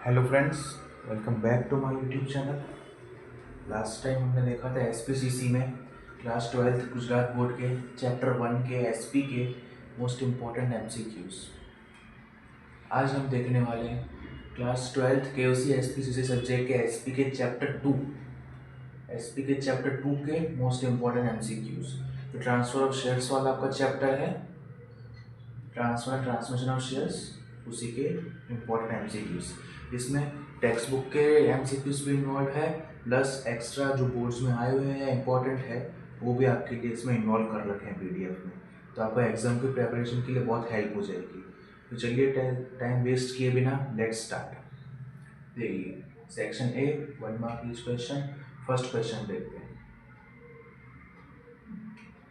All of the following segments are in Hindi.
Hello friends, welcome back to my YouTube channel. Last time हमने देखा था एसपीसीसी में क्लास 12th गुजरात बोर्ड के चैप्टर 1 के एसपी के मोस्ट इम्पॉर्टेंट एमसीक्यूज। आज हम देखने वाले हैं क्लास 12th के उसी एसपीसीसी सब्जेक्ट के एसपी के चैप्टर 2 के मोस्ट इम्पॉर्टेंट एमसीक्यूज। तो ट्रांसफर ऑफ शेयर्स वाला आपका चैप्टर है, transfer and transmission of shares, उसी के इम्पोर्टेंट एमसीक्यूज। इसमें टेक्स्ट बुक के एमसीक्यूज भी इन्वॉल्व है, प्लस एक्स्ट्रा जो बोर्ड्स में आए हुए हैं इम्पोर्टेंट है वो भी आपके लिए इसमें इन्वॉल्व कर रखे हैं पीडीएफ में। तो आपका एग्जाम की प्रिपरेशन के लिए बहुत हेल्प हो जाएगी। तो चलिए टाइम वेस्ट किए बिना लेट्स स्टार्ट। देखिए section A, 1 mark each question. First question देखते हैं।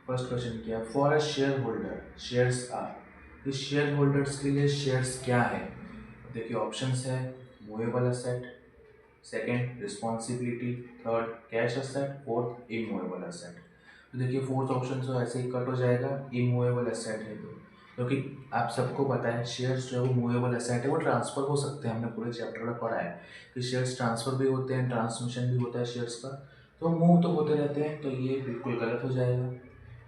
फर्स्ट क्वेश्चन क्या, for a share holder shares are. इस शेयर होल्डर्स के लिए शेयर्स क्या है? देखिए ऑप्शंस है, movable asset, second responsibility, third cash asset, fourth immovable asset. तो देखिए फोर्थ ऑप्शन तो ऐसे ही कट हो जाएगा, इमूवेबल असेट है तो, क्योंकि आप सबको पता है शेयर्स जो है वो मूवेबल असेट है, वो ट्रांसफर हो सकते हैं। हमने पूरे चैप्टर में पढ़ा है कि शेयर्स ट्रांसफर भी होते हैं, ट्रांसमिशन भी होता है शेयर्स का, तो मूव तो होते रहते हैं, तो ये बिल्कुल गलत हो जाएगा।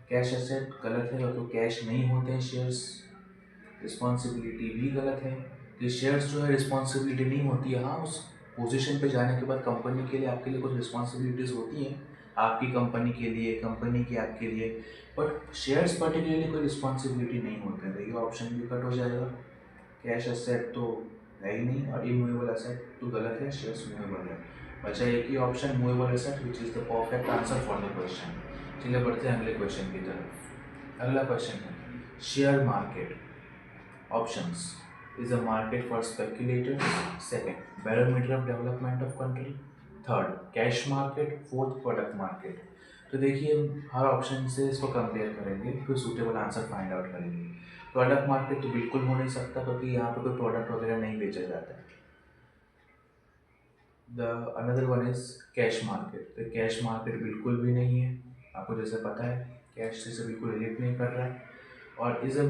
कैश एसेट गलत है क्योंकि कैश नहीं होते हैं शेयर्स। रिस्पॉन्सिबिलिटी भी गलत है कि शेयर्स जो है रिस्पॉन्सिबिलिटी नहीं होती है। हाँ, उस पोजीशन पे जाने के बाद कंपनी के लिए आपके लिए कुछ रिस्पॉन्सिबिलिटीज़ होती हैं, आपकी कंपनी के लिए, कंपनी की आपके लिए, बट शेयर्स पर्टिकुलरली कोई रिस्पॉन्सिबिलिटी नहीं होते हैं। तो ये ऑप्शन भी कट हो जाएगा। कैश एसेट तो है ही नहीं और इमूवेबल एसेट तो गलत है, शेयर्स मूवेबल है। बचा एक ही option movable asset, which is the perfect answer for the question. चलिए बढ़ते हैं अगले क्वेश्चन की तरफ। अगला क्वेश्चन है share market. Options is a market for speculators, second barometer of development of country, third cash market, fourth product market। तो देखिए हम हर ऑप्शन से इसको कंपेयर करेंगे, फिर सूटेबल आंसर फाइंड आउट करेंगे। प्रोडक्ट मार्केट तो बिल्कुल हो नहीं सकता क्योंकि यहाँ पे कोई प्रोडक्ट वगैरह नहीं बेचा जाता है। The another one is cash market, तो कैश मार्केट बिल्कुल भी नहीं है, आपको जैसे पता है कैश से बिल्कुल रिलेट नहीं कर रहा है। और is a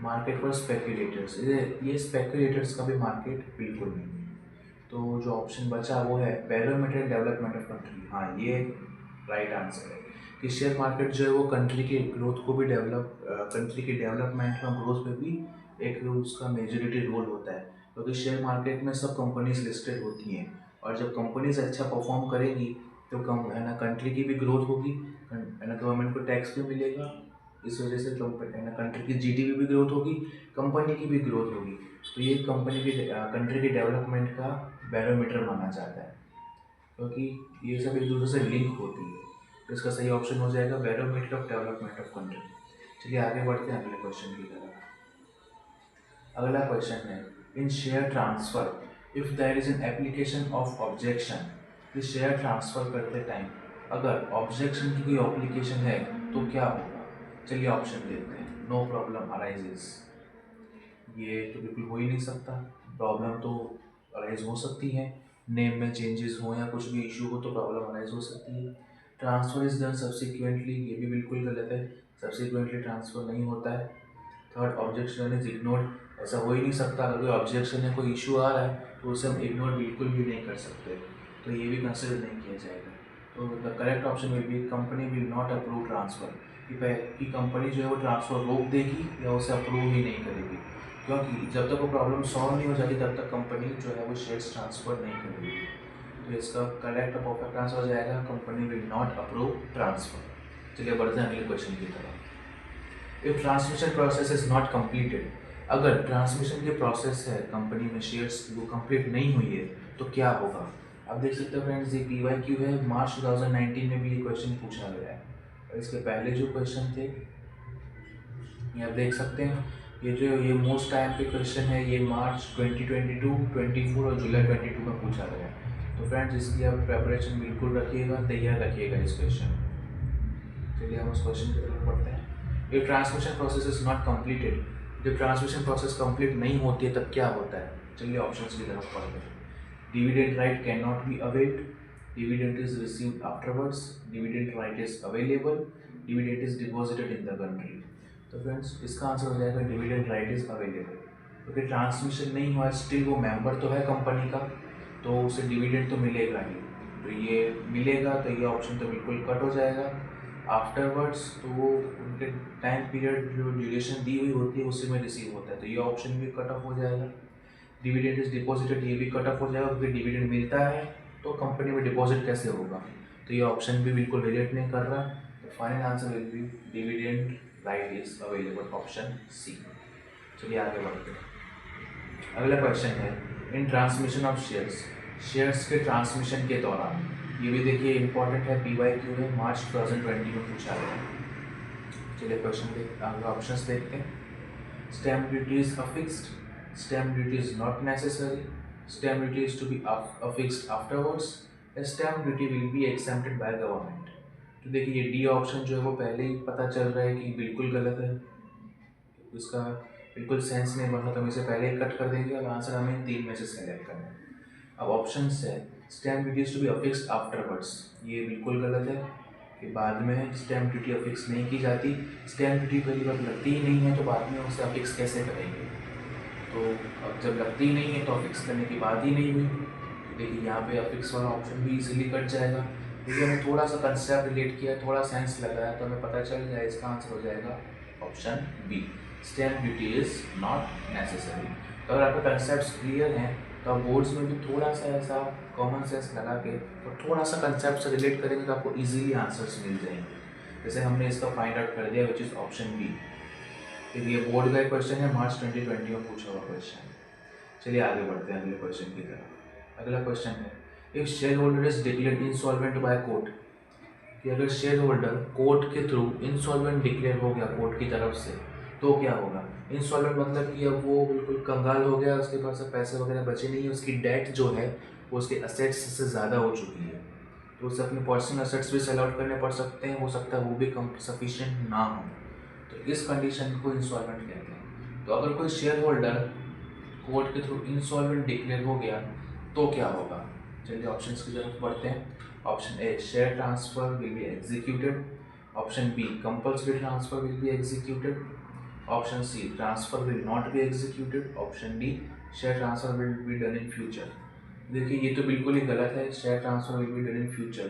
market for speculators, ये स्पेकुलेटर्स का भी मार्केट बिल्कुल नहीं है। तो जो ऑप्शन बचा वो है बैरोमीटर डेवलपमेंट ऑफ कंट्री। हाँ, ये राइट आंसर है कि शेयर मार्केट जो है वो कंट्री के ग्रोथ को भी कंट्री के डेवलपमेंट और ग्रोथ में भी एक उसका मेजोरिटी रोल होता है, क्योंकि शेयर मार्केट में सब कंपनीज लिस्टेड होती हैं और जब कंपनीज अच्छा परफॉर्म करेंगी तो कम है ना कंट्री की भी ग्रोथ होगी, है ना गवर्नमेंट को टैक्स भी मिलेगा, इस वजह से कंट्री की जीडीपी भी ग्रोथ होगी, कंपनी की भी ग्रोथ होगी। तो ये कंट्री की डेवलपमेंट का बैरोमीटर माना जाता है, क्योंकि ये सब एक दूसरे से लिंक होती है। तो इसका सही ऑप्शन हो जाएगा barometer of development of country. चलिए आगे बढ़ते हैं अगले क्वेश्चन की तरफ। अगला क्वेश्चन है in share transfer if there is an application of objection. इस शेयर ट्रांसफर करते टाइम अगर ऑब्जेक्शन की कोई एप्लीकेशन है तो क्या होगा? चलिए ऑप्शन देखते हैं। नो प्रॉब्लम अराइजेस, ये तो बिल्कुल हो ही नहीं सकता। प्रॉब्लम तो अराइज हो सकती है, नेम में चेंजेस हो या कुछ भी इशू हो तो प्रॉब्लम अराइज हो सकती है। ट्रांसफर इज डन सब्सिक्वेंटली, ये भी बिल्कुल गलत है, सब्सिक्वेंटली ट्रांसफर नहीं होता है। थर्ड ऑब्जेक्शन इज इग्नोर्ड, ऐसा हो ही नहीं सकता। अगर कोई ऑब्जेक्शन है, कोई इशू आ रहा है तो उसे हम इग्नोर बिल्कुल भी नहीं कर सकते, तो ये भी कंसिडर नहीं किया जाएगा। तो the correct option will be company will not approve transfer, कि कंपनी जो है वो ट्रांसफ़र रोक देगी या उसे अप्रूव ही नहीं करेगी, क्योंकि जब तक वो प्रॉब्लम सॉल्व नहीं हो जाती तब तक कंपनी जो है वो शेयर्स ट्रांसफ़र नहीं करेगी। तो इसका करेक्ट और परफेक्ट आंसर हो जाएगा company will not approve transfer. चलिए बढ़ते हैं अगले क्वेश्चन की तरफ। If transmission process is not completed, अगर ट्रांसमिशन की प्रोसेस है कंपनी में शेयर्स की वो कंप्लीट नहीं हुई है तो क्या होगा? आप देख सकते हो फ्रेंड्स, ये PYQ है, मार्च 2019 में भी ये क्वेश्चन पूछा गया है। और इसके पहले जो क्वेश्चन थे ये आप देख सकते हैं, ये मोस्ट टाइम पे क्वेश्चन है, ये मार्च 2022, 24 और जुलाई 22 में पूछा गया है। तो फ्रेंड्स इसकी आप प्रेपरेशन बिल्कुल रखिएगा, तैयार रखिएगा इस क्वेश्चन। चलिए हम उस क्वेश्चन की तरफ बढ़ते हैं। ये transmission process is not completed, जब ट्रांसमिशन प्रोसेस कंप्लीट नहीं होती है तब क्या होता है? चलिए ऑप्शंस की तरफ पढ़ते हैं। Dividend right can not be availed, dividend is received afterwards, dividend right is available, dividend is deposited in the country. तो फ्रेंड्स इसका आंसर हो जाएगा डिविडेंड राइट इज अवेलेबल। क्योंकि ट्रांसमिशन नहीं हुआ, स्टिल वो मेंबर तो है कंपनी का, तो उसे डिविडेंड तो मिलेगा ही। तो ये मिलेगा, तो ये ऑप्शन तो बिल्कुल कट हो जाएगा। आफ्टरवर्ड्स तो वो उनके टाइम पीरियड जो ड्यूरेशन दी हुई होती है उसी में रिसीव होता है, तो ये ऑप्शन भी कट ऑफ हो जाएगा। डिविडेंड इज डिपॉजिटेड, ये भी कट ऑफ हो जाएगा, क्योंकि डिविडेंड मिलता है तो कंपनी में डिपॉजिट कैसे होगा, तो ये ऑप्शन भी बिल्कुल रिलेट नहीं कर रहा। तो final answer will be dividend right is available, option C. चलिए आगे बढ़ते हैं। अगला क्वेश्चन है, in transmission of shares, shares के ट्रांसमिशन के दौरान, ये भी देखिए इंपॉर्टेंट है, PYQ है, मार्च 2020 में पूछा गया है। चलिए क्वेश्चन देख आगे ऑप्शंस देखते हैं। Stamp duty is affixed, stamp duty is not necessary, stamp duty is to be affixed afterwards, stamp duty will be exempted by government. तो देखिए ये डी ऑप्शन जो है वो पहले ही पता चल रहा है कि बिल्कुल गलत है, इसका बिल्कुल सेंस नहीं बनता, तो हम इसे पहले ही कट कर देंगे। अब आंसर हमें 3 में से सेलेक्ट करना है। अब ऑप्शन है stamp duty to be affixed afterwards, ये बिल्कुल गलत है कि बाद में स्टैम्प ड्यूटी अफिक्स नहीं की जाती। स्टैम्प ड्यूटी पहली बार लगती ही नहीं है, तो बाद में उसे अफिक्स कैसे करेंगे। तो अब जब लगती ही नहीं है तो अफिक्स करने की बात ही नहीं हुई। तो देखिए यहाँ पे अफिक्स वाला ऑप्शन भी इजीली कट जाएगा, क्योंकि हमने थोड़ा सा कंसेप्ट रिलेट किया, थोड़ा सेंस लगाया, तो हमें पता चल जाए इसका आंसर हो जाएगा option B, stamp duty is not necessary. तो अगर आपके कंसेप्ट क्लियर हैं तो आप बोर्ड्स में भी थोड़ा सा ऐसा कॉमन सेंस लगा के और थोड़ा सा कंसेप्ट से रिलेट करेंगे तो आपको इजीली आंसर्स मिल जाएंगे। जैसे हमने इसका फाइंड आउट कर दिया, विच इज़ ऑप्शन बी। फिर ये बोर्ड का एक क्वेश्चन है, मार्च 2020 में पूछा हुआ क्वेश्चन। चलिए आगे बढ़ते हैं अगले क्वेश्चन की तरफ। अगला क्वेश्चन है, if shareholder is declared insolvent by court, कि अगर शेयर होल्डर कोर्ट के थ्रू इंसॉल्वेंट डिक्लेयर हो गया कोर्ट की तरफ से, तो क्या होगा। इंसॉल्वेंट मतलब कि अब वो बिल्कुल कंगाल हो गया, उसके पास अब पैसे वगैरह बचे नहीं है, उसकी डेट जो है वो उसके असेट्स से ज़्यादा हो चुकी है, तो उसे अपने पर्सनल असेट्स भी सेल आउट करने पड़ सकते हैं, हो सकता है वो भी कम सफिशिएंट ना हो, तो इस कंडीशन को इंसॉल्वेंट कहते हैं। तो अगर कोई शेयर होल्डर कोर्ट के थ्रू इंसॉल्वेंट डिक्लेयर हो गया तो क्या होगा। चलिए ऑप्शंस की तरफ बढ़ते हैं। Option A, share transfer will be executed. Option B, compulsory transfer will be executed. Option C, transfer will not be executed. Option D, share transfer will be done in future. देखिए ये तो बिल्कुल ही गलत है, share transfer will be done in future.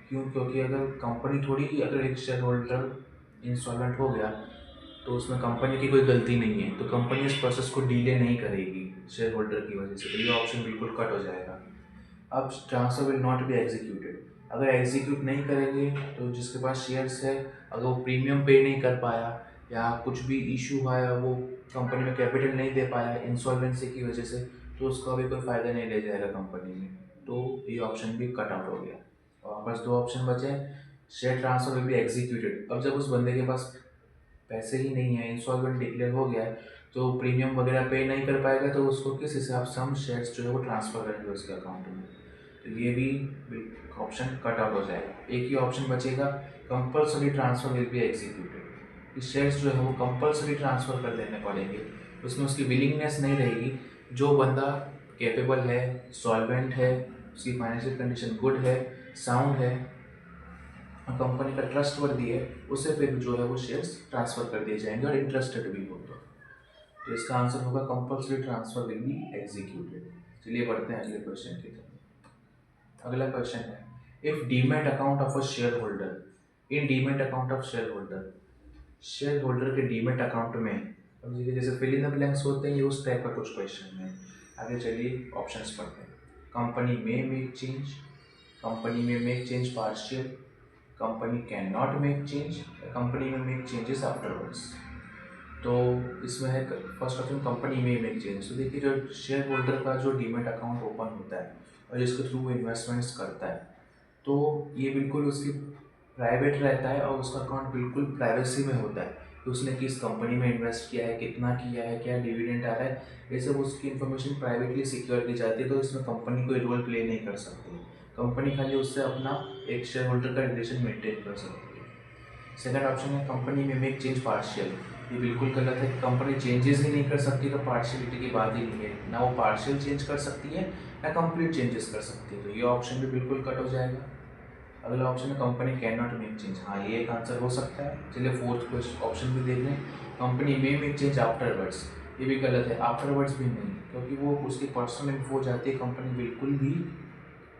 क्यों, क्योंकि अगर कंपनी थोड़ी ही, अगर एक शेयर होल्डर इंसॉल्वेंट हो गया तो उसमें कंपनी की कोई गलती नहीं है, तो कंपनी इस प्रोसेस को डिले नहीं करेगी शेयर होल्डर की वजह से, तो ये ऑप्शन बिल्कुल कट हो जाएगा। अब transfer will not be executed, अगर एग्जीक्यूट नहीं करेंगे तो जिसके पास शेयर्स है, अगर वो प्रीमियम पे नहीं कर पाया या कुछ भी इशू आया, वो कंपनी में कैपिटल नहीं दे पाया इंसॉल्वेंसी की वजह से, तो उसका भी कोई फ़ायदा नहीं ले जाएगा कंपनी में, तो ये ऑप्शन भी कट आउट हो गया। और बस 2 ऑप्शन बचे, share transfer will be executed. अब जब उस बंदे के पास पैसे ही नहीं है, इंसॉल्वेंट डिक्लेयर हो गया है, तो प्रीमियम वगैरह पे नहीं कर पाएगा, तो उसको किस हिसाब से हम शेयर्स जो है वो ट्रांसफ़र करेंगे उसके अकाउंट में, तो ये भी ऑप्शन कट आउट हो जाएगा। एक ही ऑप्शन बचेगा, compulsory transfer will be executed, कि शेयर्स जो है वो कंपल्सरी ट्रांसफ़र कर देने पड़ेंगे, उसमें उसकी विलिंगनेस नहीं रहेगी। जो बंदा कैपेबल है, सॉल्वेंट है, उसकी फाइनेंशियल कंडीशन गुड है, साउंड है, कंपनी का ट्रस्ट वर्दी है, उसे फिर जो है वो शेयर्स ट्रांसफ़र कर दिए जाएंगे और इंटरेस्टेड भी हो, तो इसका आंसर होगा compulsory transfer will be executed. चलिए बढ़ते हैं अगले क्वेश्चन की तरफ। अगला क्वेश्चन है, if demat account of a share holder, in demat account of share holder, share holder के डीमैट अकाउंट में, अब देखिए जैसे फिल इन द ब्लैंक्स होते हैं, ये उस टाइप का कुछ क्वेश्चन है। आगे चलिए ऑप्शंस पढ़ते हैं। कंपनी में मेक चेंज, कंपनी में make change partial, company can not make change, company में मेक चेंजेस आफ्टरवर्ड्स। तो इसमें है फर्स्ट ऑप्शन, कंपनी में मेक चेंज। तो देखिए जो शेयर होल्डर का जो डीमैट अकाउंट ओपन होता है और जिसके थ्रू वो इन्वेस्टमेंट्स करता है, तो ये बिल्कुल उसकी प्राइवेट रहता है और उसका अकाउंट बिल्कुल प्राइवेसी में होता है कि उसने किस कंपनी में इन्वेस्ट किया है, कितना किया है, क्या डिविडेंड आ रहा है, ये सब उसकी इन्फॉर्मेशन प्राइवेटली सिक्योर की जाती है, तो इसमें कंपनी कोई रोल प्ले नहीं कर सकती। कंपनी खाली उससे अपना एक शेयर होल्डर का रिलेशन मेंटेन कर सकती है। सेकंड ऑप्शन है कंपनी में मेक चेंज पार्शियल, ये बिल्कुल गलत है, कंपनी चेंजेस ही नहीं कर सकती, तो पार्शियलिटी की बात ही नहीं है, ना वो पार्शियल चेंज कर सकती है ना कंप्लीट चेंजेस कर सकती है, तो ये ऑप्शन भी बिल्कुल कट हो जाएगा। अगला ऑप्शन है company can not make change, हाँ ये एक आंसर हो सकता है। चलिए फोर्थ क्वेश्चन ऑप्शन भी देख लें, कंपनी में मेक चेंज आफ्टरवर्ड्स, ये भी गलत है, आफ्टरवर्ड्स भी नहीं, क्योंकि वो उसकी पर्सनल इन्फो जाती है, कंपनी बिल्कुल भी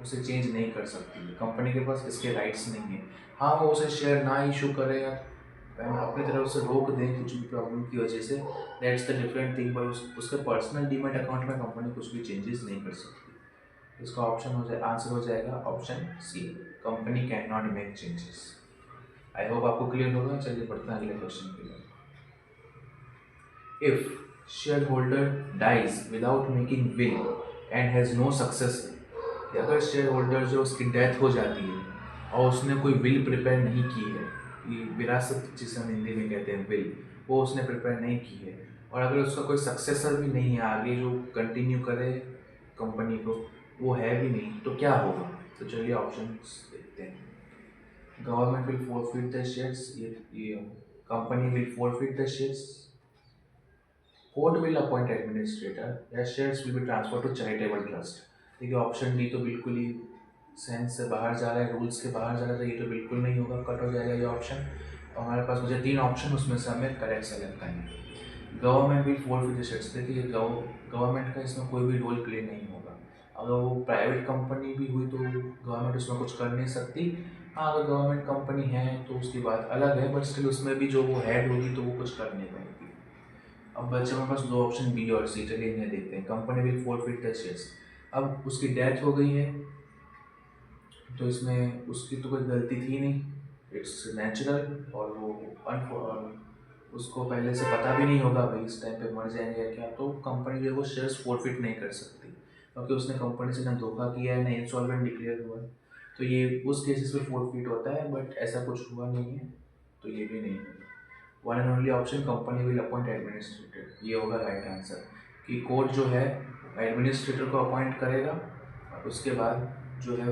उसे चेंज नहीं कर सकती है, कंपनी के पास इसके राइट्स नहीं है। हाँ, वो उसे शेयर ना इशू करे या अपनी तरफ से रोक दें कुछ भी प्रॉब्लम की वजह से, दैट्स द डिफरेंट थिंग, पर उसके पर्सनल डीमैट अकाउंट में कंपनी कुछ भी चेंजेस नहीं कर सकती। इसका ऑप्शन हो जाए, आंसर हो जाएगा option C, company can not make changes. I hope आपको क्लियर होगा। चलिए बढ़ते हैं अगले क्वेश्चन की तरफ। If shareholder dies without making will and has no successor, कि अगर शेयर होल्डर जो उसकी डेथ हो जाती है और उसने कोई विल प्रिपेयर नहीं की है, ये विरासत जिसे हम हिंदी में कहते हैं विल, वो उसने प्रिपेयर नहीं की है, और अगर उसका कोई सक्सेसर भी नहीं है आगे जो कंटिन्यू करे कंपनी को, वो है भी नहीं, तो क्या होगा? तो चलिए ऑप्शन देखते हैं। Government will forfeit the shares, ये company will forfeit the shares, court will appoint administrator, या shares will be transfer to charitable trust. देखिए ऑप्शन डी तो बिल्कुल ही सेंस से बाहर जा रहा है, रूल्स के बाहर जा रहा है, तो ये तो बिल्कुल नहीं होगा, कट हो जाएगा ये ऑप्शन। और हमारे पास मुझे 3 ऑप्शन, उसमें से हमें करेक्ट सेलेक्ट करना है। Government will forfeit the shares, देखिए गवर्नमेंट का इसमें कोई भी रोल प्ले नहीं होगा। अगर वो प्राइवेट कंपनी भी हुई तो गवर्नमेंट उसमें कुछ कर नहीं सकती। हाँ, अगर गवर्नमेंट कंपनी है तो उसकी बात अलग है, बट स्टिल उसमें भी जो वो हेड होगी तो वो कुछ कर नहीं पाएगी। अब बच्चे हमारे पास 2 ऑप्शन बी और सी, चलिए इन्हें देखते हैं। Company will forfeit the shares, अब उसकी डेथ हो गई है तो इसमें उसकी तो कोई गलती थी नहीं, इट्स नेचुरल, और वो उसको पहले से पता भी नहीं होगा भाई इस टाइम पे मर जाएंगे या क्या, तो कंपनी जो है वो शेयर्स फॉरफिट नहीं कर सकती, क्योंकि उसने कंपनी से ना धोखा किया है ना इंसॉल्वेंट डिक्लेयर हुआ है, तो ये उस केसेस में फॉरफिट होता है, बट ऐसा कुछ हुआ नहीं है, तो ये भी नहीं होगा। One and only option, company will appoint administrator, ये होगा राइट आंसर, कि कोर्ट जो है एडमिनिस्ट्रेटर को अपॉइंट करेगा, और उसके बाद जो है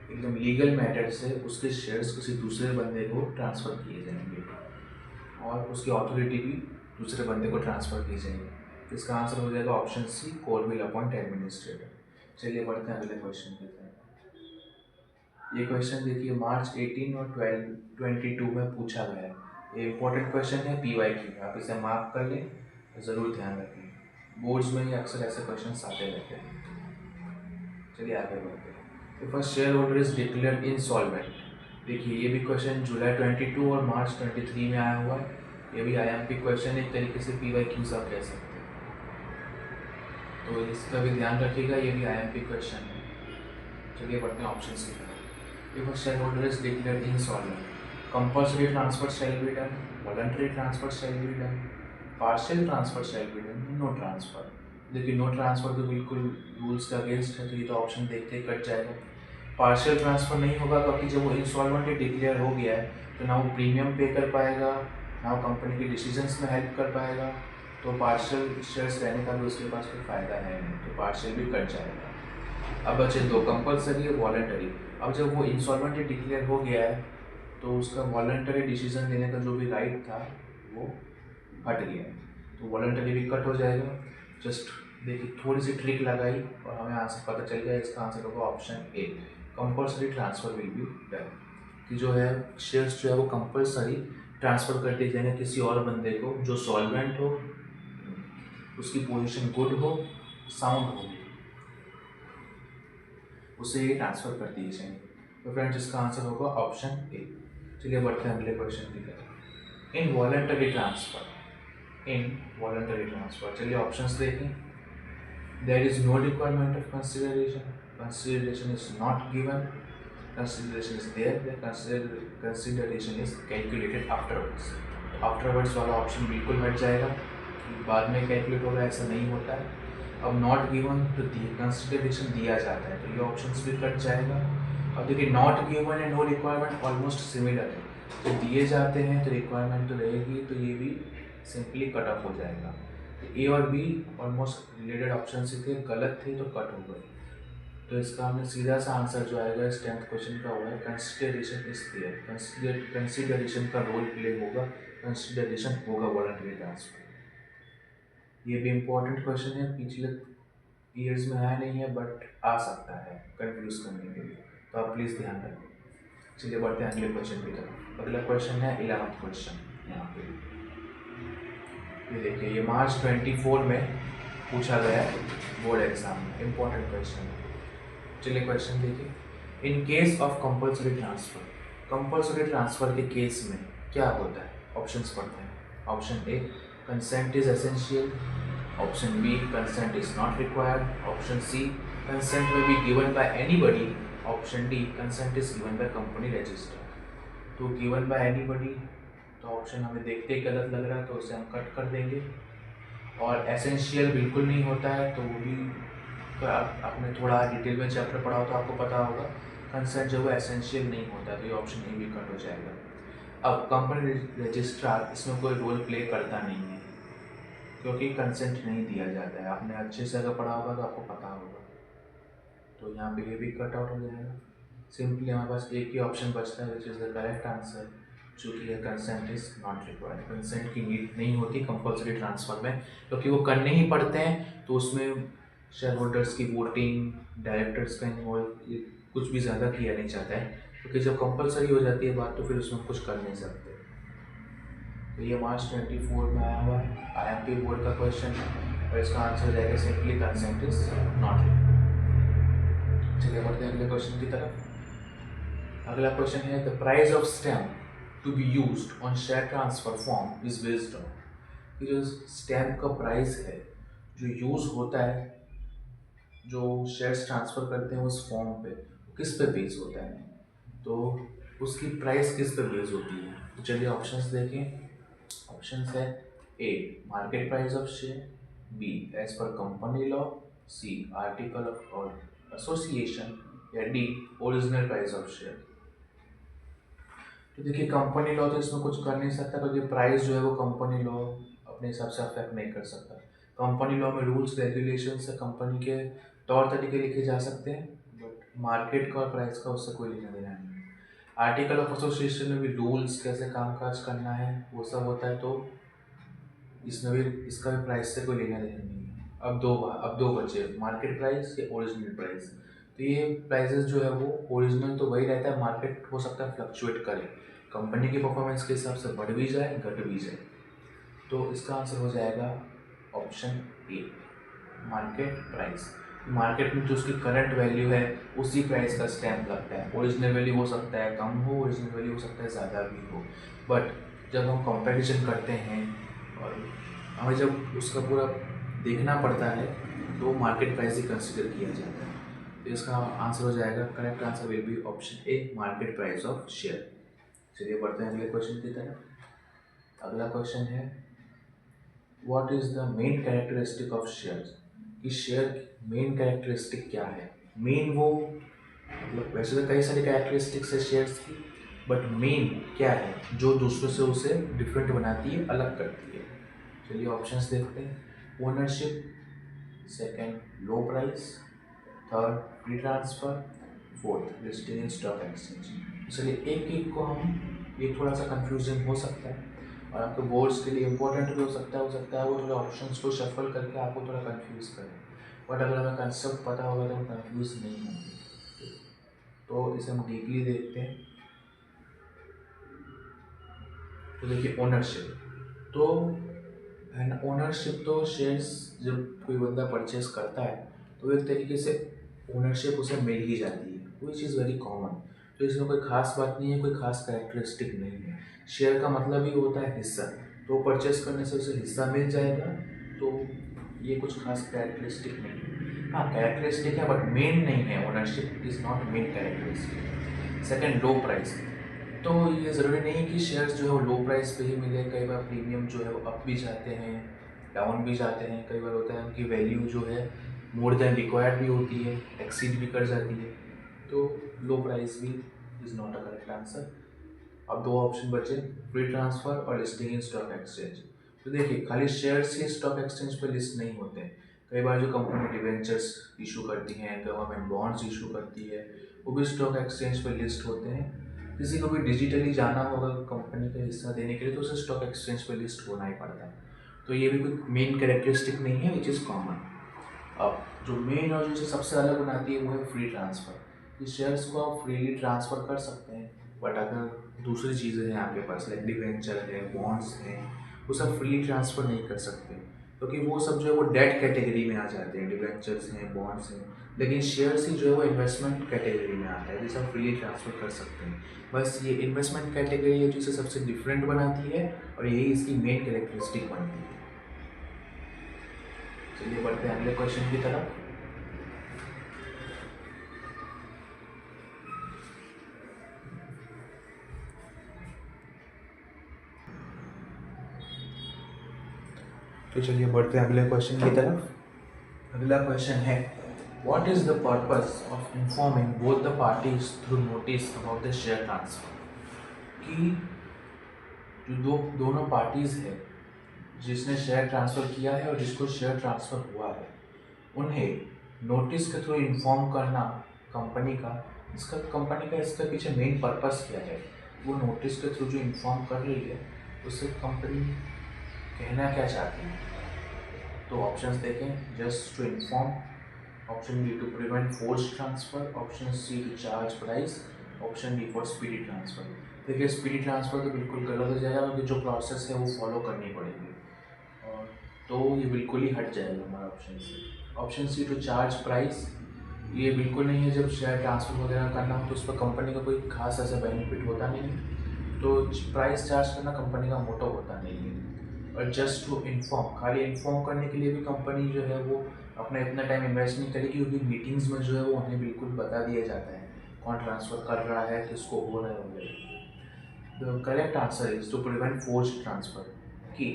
एकदम लीगल मैटर से उसके शेयर्स किसी दूसरे बंदे को ट्रांसफ़र किए जाएंगे, और उसकी अथॉरिटी भी दूसरे बंदे को ट्रांसफ़र की जाएगी। इसका आंसर हो जाएगा option C, court will appoint administrator. चलिए बढ़ते हैं अगले क्वेश्चन की तरफ। ये क्वेश्चन देखिए मार्च 18 और 22 में पूछा गया है। ये इंपॉर्टेंट क्वेश्चन है, PYQ, आप इसे मार्क कर लें, ज़रूर ध्यान रखें, बोर्ड्स में ही अक्सर ऐसे क्वेश्चन आते रहते हैं। चलिए आगे बढ़ते हैं। First share holder is declared insolvent, देखिए ये भी क्वेश्चन जुलाई 22 और मार्च 23 में आया हुआ है, ये भी IMP क्वेश्चन, एक तरीके से PYQ आप कह सकते हैं, तो इसका भी ध्यान रखिएगा, ये भी IMP क्वेश्चन है। चलिए बढ़ते हैं ऑप्शन की तरफ। If shareholder is declared insolvent, compulsory transfer shall be done, voluntary transfer shall be done, partial transfer shall be done, no transfer. देखिए नो ट्रांसफर तो बिल्कुल रूल्स का अगेंस्ट है, तो ये तो ऑप्शन देखते ही कट जाएगा। पार्शियल ट्रांसफ़र नहीं होगा, क्योंकि जब वो इंसॉल्वेंट डिक्लेयर हो गया है तो ना वो प्रीमियम पे कर पाएगा, ना वो कंपनी के डिसीजंस में हेल्प कर पाएगा, तो पार्शियल शेयर्स रहने का भी उसके पास कोई फ़ायदा है नहीं, तो पार्शियल भी कट जाएगा। अब बचे 2, कंपल्सरी और वॉलंटरी। अब जब वो इंसॉल्वेंट डिक्लेयर हो गया है तो उसका वॉलंटरी डिसीजन लेने का जो भी राइट था वो हट गया है, तो वॉलंटरी भी कट हो जाएगा। जस्ट देखिए थोड़ी सी ट्रिक लगाई और हमें आंसर पता चल गया, इसका आंसर होगा option A, compulsory transfer will be done, कि जो है शेयर्स जो है वो कंपल्सरी ट्रांसफ़र कर दिए जाएंगे किसी और बंदे को जो सॉल्वेंट हो, उसकी पोजीशन गुड हो, साउंड हो, उसे ये ट्रांसफ़र कर दिए जाएंगे। तो फ्रेंड्स इसका आंसर होगा ऑप्शन ए। चलिए बढ़ते हैं अगले क्वेश्चन की तरफ। इन वॉलंटरी ट्रांसफ़र, चलिए ऑप्शंस देखें। There is no requirement of consideration. Consideration is not given. Consideration is there. The consideration is calculated afterwards. Afterwards वाला ऑप्शन बिल्कुल हट जाएगा, कि बाद में कैलकुलेट होगा, ऐसा नहीं होता है। अब नॉट गिवन तो कंसिडरेशन दिया जाता है, तो ये ऑप्शन भी कट जाएगा। अब देखिए not given and no requirement almost similar है, जब दिए जाते हैं तो रिक्वायरमेंट तो रहेगी, तो ये भी सिंपली कट ऑफ हो जाएगा। ए और बी ऑलमोस्ट रिलेटेड ऑप्शन से थे, गलत थे तो कट हो गए, तो इसका हमने सीधा सा आंसर जो आएगा इस 10th क्वेश्चन का हुआ है कंसिडरेशन इज देयर। कंसिडरेशन का रोल प्ले होगा, कंसिडरेशन होगा वॉलंटरी ट्रांसफर। ये भी इम्पोर्टेंट क्वेश्चन है, पिछले ईयर्स में आया नहीं है बट आ सकता है कंफ्यूज करने के लिए, तो आप प्लीज़ ध्यान रखें। चलिए बढ़ते हैं अगले क्वेश्चन की तरफ। अगला क्वेश्चन है 11th क्वेश्चन यहाँ पे। ये देखिए, ये मार्च 24 में पूछा गया है बोर्ड एग्जाम में, इम्पोर्टेंट क्वेश्चन है। चलिए क्वेश्चन देखिए। In case of compulsory transfer, compulsory transfer के केस में क्या होता है? ऑप्शंस पढ़ते हैं। Option A, consent is essential. Option B, consent is not required. Option C, consent may be given by anybody. Option D, consent is given by company register. तो गिवन बाय एनीबडी, तो ऑप्शन हमें देखते ही गलत लग रहा है, तो उसे हम कट कर देंगे। और एसेंशियल बिल्कुल नहीं होता है, तो वो भी, तो आपने थोड़ा डिटेल में चैप्टर पढ़ा हो तो आपको पता होगा कंसेंट जो है एसेंशियल नहीं होता, तो ये ऑप्शन ए भी कट हो जाएगा। अब कंपनी रजिस्ट्रार इसमें कोई रोल प्ले करता नहीं है, क्योंकि कंसेंट नहीं दिया जाता है। आपने अच्छे से अगर पढ़ा होगा तो आपको पता होगा, तो यहाँ पे ये भी कट आउट हो जाएगा। सिंपली हमारे पास एक ही ऑप्शन बचता है, विच इज़ द करेक्ट आंसर, चूँकि यह consent is not required. Consent की नीड नहीं होती कंपल्सरी ट्रांसफर में, क्योंकि वो करने ही पड़ते हैं, तो उसमें शेयर होल्डर्स की वोटिंग, डायरेक्टर्स का इन्वॉल्व, ये कुछ भी ज़्यादा किया नहीं चाहता है, क्योंकि जब कंपल्सरी हो जाती है बात, तो फिर उसमें कुछ कर नहीं सकते। तो ये मार्च 24 में आया हुआ है, IMP बोर्ड का क्वेश्चन है, और इसका आंसर हो जाएगा simply consent is not required. चलिए बढ़ते हैं अगले क्वेश्चन की तरफ। अगला क्वेश्चन है, the price of stamp to be used on share transfer form is based on. कि जो स्टैम्प का प्राइस है जो यूज़ होता है, जो शेयर्स ट्रांसफ़र करते हैं उस फॉर्म पे, किस पे बेस होता है? तो उसकी प्राइस किस पे बेस होती है? तो चलिए ऑप्शंस देखें। ऑप्शंस है, A, market price of share. B, as per company law. C, article of association. या D, original price of share. तो देखिए, कंपनी लॉ तो इसमें कुछ कर नहीं सकता, क्योंकि प्राइस जो है वो कंपनी लॉ अपने हिसाब से अफेक्ट नहीं कर सकता। कंपनी लॉ में रूल्स रेगुलेशन से कंपनी के तौर तरीके लिखे जा सकते हैं, बट मार्केट का और प्राइस का उससे कोई लेना देना नहीं है। आर्टिकल ऑफ एसोसिएशन में भी रूल्स, कैसे कामकाज करना है, वो सब होता है, तो इसमें भी, इसका भी प्राइस से कोई लेना देना नहीं है। अब दो बचे, मार्केट प्राइस या ओरिजिनल प्राइस। तो ये प्राइसेस जो है वो ओरिजिनल तो वही रहता है, मार्केट हो सकता है फ्लक्चुएट करे, कंपनी की परफॉर्मेंस के हिसाब से बढ़ भी जाए घट भी जाए। तो इसका आंसर हो जाएगा option A, market price. Market में जो उसकी करंट वैल्यू है उसी प्राइस का स्टैम्प लगता है। ओरिजिनल वैल्यू हो सकता है कम हो, ओरिजिनल वैल्यू हो सकता है ज़्यादा भी हो, बट जब हम कंपैरिजन करते हैं और हमें जब उसका पूरा देखना पड़ता है, तो मार्केट प्राइस ही कंसिडर किया जाता है। तो इसका आंसर हो जाएगा, correct answer will B option A, market price of share. चलिए बढ़ते हैं अगले क्वेश्चन की तरफ। अगला क्वेश्चन है, what is the main characteristic of shares? कि शेयर की मेन कैरेक्टरिस्टिक क्या है? मेन वो, मतलब वैसे तो कई सारी कैरेक्टरिस्टिक्स है शेयर्स की, बट मेन क्या है जो दूसरों से उसे डिफरेंट बनाती है, अलग करती है? चलिए ऑप्शंस देखते हैं। Ownership, second low price, third free transfer, fourth listing in stock exchange. चलिए एक एक को हम, ये थोड़ा सा कंफ्यूजन हो सकता है और आपके बोर्ड्स के लिए इम्पोर्टेंट भी हो सकता है वो थोड़ा ऑप्शंस को शफल करके आपको थोड़ा कंफ्यूज करें, बट अगर हमें कंसेप्ट पता होगा तो हम कंफ्यूज नहीं होंगे। तो इसे हम डीपली देखते हैं। तो देखिए, ओनरशिप तो है ना, ओनरशिप तो शेयर्स जब कोई बंदा परचेस करता है तो एक तरीके से ओनरशिप उसे मिल ही जाती है, विच इज़ वेरी कॉमन। तो इसमें कोई खास बात नहीं है, कोई खास कैरेक्टरिस्टिक नहीं है। शेयर का मतलब ही होता है हिस्सा, तो परचेस करने से उसे हिस्सा मिल जाएगा, तो ये कुछ खास कैरेक्टरिस्टिक नहीं है। हाँ, कैरेक्टरिस्टिक है बट मेन नहीं है, ownership is not main characteristic. Second, low price. तो ये ज़रूरी नहीं कि शेयर्स जो है वो लो प्राइस पे ही मिले, कई बार प्रीमियम जो है वो अप भी जाते हैं, डाउन भी जाते हैं। कई बार होता है उनकी वैल्यू जो है मोर देन रिक्वायर्ड भी होती है, एक्सीड भी कर जाती है, तो लो प्राइस भी is not a correct answer. अब दो ऑप्शन बचे, फ्री ट्रांसफ़र और लिस्टिंग इन स्टॉक एक्सचेंज। तो देखिए, खाली शेयर्स ही स्टॉक एक्सचेंज पर लिस्ट नहीं होते हैं, कई बार जो कंपनी डिवेंचर्स इशू करती हैं, गवर्नमेंट बॉन्ड्स इशू करती है, वो भी स्टॉक एक्सचेंज पर लिस्ट होते हैं। किसी को भी डिजिटली जाना होगा कंपनी का हिस्सा देने के लिए, तो उसे स्टॉक एक्सचेंज पर लिस्ट होना ही पड़ता है। तो ये भी कोई मेन कैरेक्टरिस्टिक नहीं है, विच इज़ कॉमन। अब जो मेन और जो सबसे अलग बनाती है वो है फ्री ट्रांसफ़र। इस शेयर्स को आप फ्रीली ट्रांसफ़र कर सकते हैं, बट अगर दूसरी चीज़ें हैं आपके पास, लाइक डिवेंचर है, बॉन्ड्स हैं, वो सब फ्रीली ट्रांसफ़र नहीं कर सकते, क्योंकि वो सब जो है वो डेट कैटेगरी में आ जाते हैं, डिबेंचर्स हैं, बॉन्ड्स हैं। लेकिन शेयर्स ही जो है वो इन्वेस्टमेंट कैटेगरी में आता है, जिसे हम फ्रीली ट्रांसफ़र कर सकते हैं। बस ये इन्वेस्टमेंट कैटेगरी है जो इसे सबसे डिफरेंट बनाती है, और यही इसकी मेन कैरेक्टरिस्टिक बनती है। चलिए बढ़ते हैं अगले क्वेश्चन की तरफ। तो चलिए बढ़ते हैं अगले क्वेश्चन की तरफ। अगला क्वेश्चन है, what is the purpose of informing both the parties through notice about the share transfer. कि जो दोनों पार्टीज है, जिसने शेयर ट्रांसफ़र किया है और जिसको शेयर ट्रांसफ़र हुआ है, उन्हें नोटिस के थ्रू इन्फॉर्म करना कंपनी का, इसका पीछे मेन पर्पस क्या है, वो नोटिस के थ्रू जो इन्फॉर्म कर रही है उससे कंपनी कहना क्या चाहती है। तो ऑप्शंस देखें, just to inform, option B to prevent force transfer, option C to charge price, option D for speedy transfer. देखिए स्पीडी ट्रांसफ़र तो बिल्कुल गलत हो जाएगा, क्योंकि जो प्रोसेस है वो फॉलो करनी पड़ेगी, और तो ये बिल्कुल ही हट जाएगा हमारा ऑप्शन से। Option C to charge price, ये बिल्कुल नहीं है। जब शेयर ट्रांसफ़र वगैरह करना हो तो उस पर कंपनी का कोई खास ऐसा बेनिफिट होता नहीं है, तो प्राइस चार्ज करना कंपनी का मोटो होता नहीं है। और जस्ट टू इन्फॉर्म, खाली इन्फॉर्म करने के लिए भी कंपनी जो है वो अपना इतना टाइम इन्वेस्ट नहीं करेगी, क्योंकि मीटिंग्स में जो है वो उन्हें बिल्कुल बता दिया जाता है कौन ट्रांसफ़र कर रहा है, किसको हो रहा है वगैरह। The correct answer is to prevent forced transfer, कि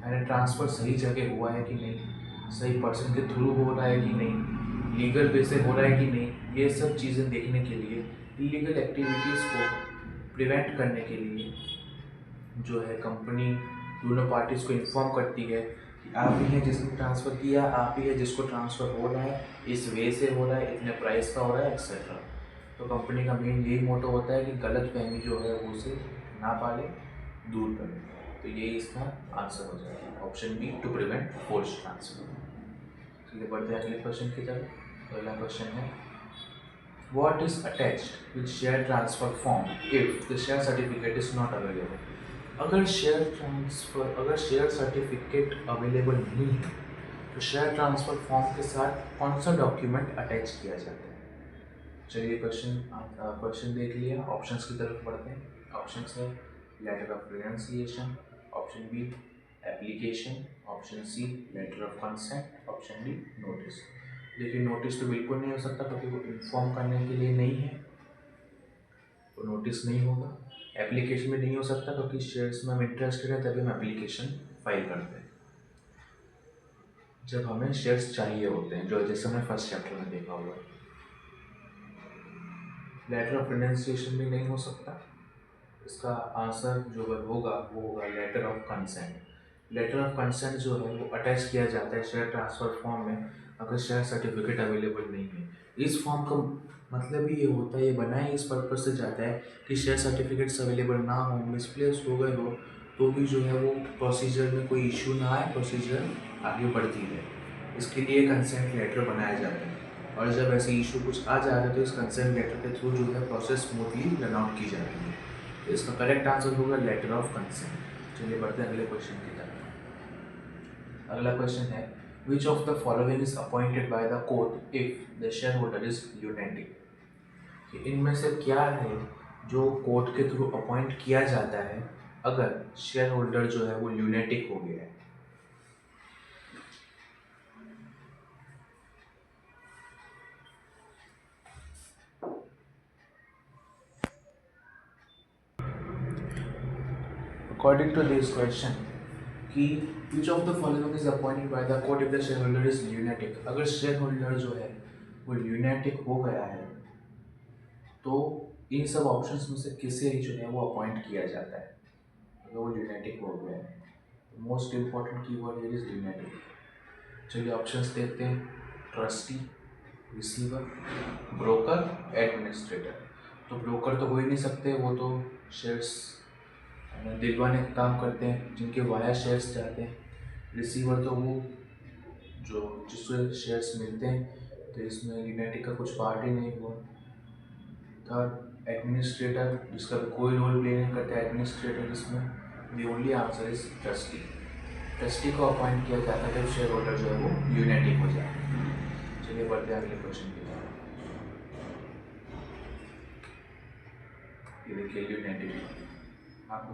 यानी ट्रांसफ़र सही जगह हुआ है कि नहीं, सही पर्सन के थ्रू हो रहा है कि नहीं, लीगल वे से हो रहा है कि नहीं, ये सब चीज़ें देखने के लिए, इलीगल एक्टिविटीज़ को प्रिवेंट करने के लिए जो है कंपनी दोनों पार्टीज़ को इन्फॉर्म करती है कि आप ही हैं जिसने ट्रांसफ़र किया, आप ही है जिसको ट्रांसफ़र हो रहा है, इस वे से हो रहा है, इतने प्राइस का हो रहा है, एक्सेट्रा। तो कंपनी का मेन यही मोटो होता है कि गलत फहमी जो है वो उसे ना पाले, दूर करें। तो यही इसका आंसर हो जाएगा, option B to prevent force transfer. चलिए बढ़ते हैं अगले क्वेश्चन की तरफ। अगला क्वेश्चन है, what is attached with share transfer form if the share certificate is not available। अगर शेयर सर्टिफिकेट अवेलेबल नहीं है तो शेयर ट्रांसफ़र फॉर्म के साथ कौन सा डॉक्यूमेंट अटैच किया जाता है। चलिए क्वेश्चन देख लिया, ऑप्शंस की तरफ बढ़ते हैं। ऑप्शंस है letter of renunciation, option B application, option C letter of consent, option D notice. देखिए नोटिस तो बिल्कुल नहीं हो सकता, क्योंकि वो इन्फॉर्म करने के लिए नहीं है, तो नोटिस नहीं होगा। एप्लीकेशन भी नहीं हो सकता, क्योंकि शेयर्स में हम इंटरेस्टेड है तभी हम एप्लीकेशन फाइल करते हैं, जब हमें शेयर्स चाहिए होते हैं, जो जैसे हमने फर्स्ट चैप्टर में देखा हुआ है। लेटर ऑफ रिनंसिएशन भी नहीं हो सकता। इसका आंसर जो होगा वो होगा letter of consent. Letter of consent जो है वो अटैच किया जाता है शेयर ट्रांसफ़र फॉर्म में, अगर शेयर सर्टिफिकेट अवेलेबल नहीं है। इस फॉर्म का मतलब ही ये होता है, ये बनाया इस पर्पज से जाता है कि शेयर सर्टिफिकेट्स अवेलेबल ना हो, मिसप्लेस हो गए हो, तो भी जो है वो प्रोसीजर में कोई इशू ना आए, प्रोसीजर आगे बढ़ती रहे। इसके लिए कंसेंट लेटर बनाया जाता है, और जब ऐसे इशू कुछ आ जा रहा है तो इस कंसेंट लेटर के थ्रू जो है प्रोसेस स्मूथली रन आउट की जाती है। तो इसका करेक्ट आंसर होगा लेटर ऑफ कंसेंट। चलिए बढ़ते हैं अगले क्वेश्चन की तरफ। अगला क्वेश्चन है, which of the following is appointed by the court if the share holder is United. कि इनमें से क्या है जो कोर्ट के थ्रू अपॉइंट किया जाता है अगर शेयर होल्डर जो है वो ल्यूनेटिक हो गया है। अकॉर्डिंग टू दिस क्वेश्चन, कि which of the following is appointed by the court if the share holder is lunatic. अगर शेयर होल्डर जो है वो ल्यूनेटिक हो गया है तो इन सब ऑप्शंस में से किसे ही जो है वो अपॉइंट किया जाता है अगर वो ल्यूनेटिक हो गया है। Most important keyword here is lunatic. चलिए ऑप्शंस देखते हैं, ट्रस्टी, रिसीवर, ब्रोकर, एडमिनिस्ट्रेटर। तो ब्रोकर तो हो ही नहीं सकते, वो तो शेयर्स दिलवाने का काम करते हैं, जिनके वाया शेयर्स जाते हैं। रिसीवर तो वो जो जिससे शेयर्स मिलते हैं, तो इसमें यूनाइटेड का कुछ पार्ट ही नहीं हुआ। थर्ड एडमिनिस्ट्रेटर, जिसका भी कोई रोल प्ले नहीं करता एडमिनिस्ट्रेटर इसमें। The only answer is trustee. Trustee को अपॉइंट किया जाता है जब शेयर होल्डर जो है वो यूनाइटेड हो जाए। चलिए बढ़ते हैं अगले क्वेश्चन की तरफ। ये देखिए यूनाइटेड, आपको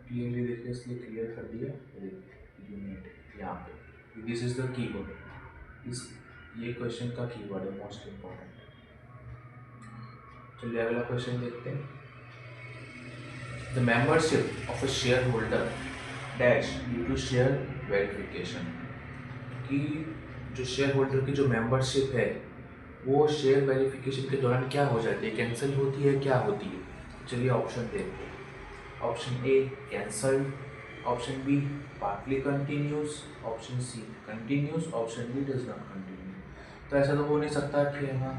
क्लियरली देखिए इसलिए क्लियर कर दिया। यूनिट यहाँ पे दिस इज द कीवर्ड, इस ये क्वेश्चन का कीवर्ड है मोस्ट इम्पोर्टेंट। चलिए अगला क्वेश्चन देखते हैं। The membership of a share holder dash due to share verification, कि जो शेयर होल्डर की जो मेंबरशिप है वो शेयर वेरिफिकेशन के दौरान क्या हो जाती है, कैंसिल होती है, क्या होती है। चलिए ऑप्शन देखते हैं। Option A cancelled, option B partly continues, option C continues, option D does not continue. तो ऐसा तो हो नहीं सकता कि हाँ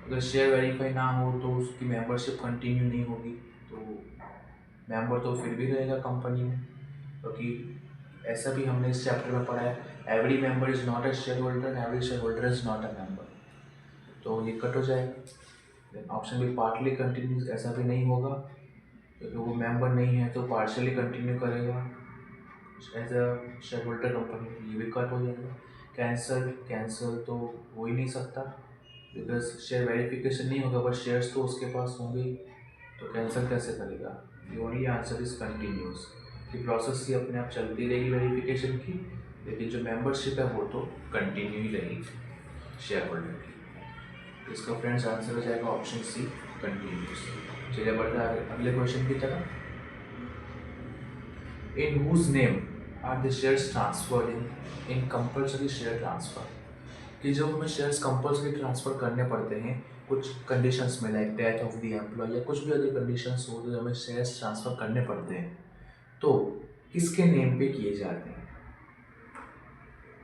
अगर शेयर वेरीफाई ना हो तो उसकी मेंबरशिप कंटिन्यू नहीं होगी, तो मेंबर तो फिर भी रहेगा कंपनी में, क्योंकि ऐसा भी हमने इस चैप्टर में पढ़ा है, every member is not a share holder, every share holder is not a member, तो ये कट हो जाएगा। ऑप्शन बी पार्टली कंटिन्यूस, ऐसा भी नहीं होगा क्योंकि वो मेंबर नहीं है, तो पार्शियली कंटिन्यू करेगा as a share holder company, ये भी कट हो जाएगा। कैंसल तो हो ही नहीं सकता बिकॉज शेयर वेरिफिकेशन नहीं होगा, बट शेयर्स तो उसके पास होंगे, तो कैंसिल कैसे करेगा। The only answer is continuous, कि प्रोसेस ही अपने आप चलती रहेगी वेरिफिकेशन की, लेकिन जो मेंबरशिप है वो तो कंटिन्यू ही रहेगी शेयर होल्डर की। इसका फ्रेंड्स आंसर हो जाएगा ऑप्शन सी कंटिन्यूस। चलिए बढ़ते हैं अगले क्वेश्चन की तरफ। In whose name are the shares transferred in compulsory share transfer, कि जब हमें शेयर्स कंपल्सरी ट्रांसफ़र करने पड़ते हैं कुछ कंडीशंस में, like death of the employ या कुछ भी अदर कंडीशंस हो तो हमें शेयर्स ट्रांसफ़र करने पड़ते हैं, तो किसके नेम पे किए जाते हैं।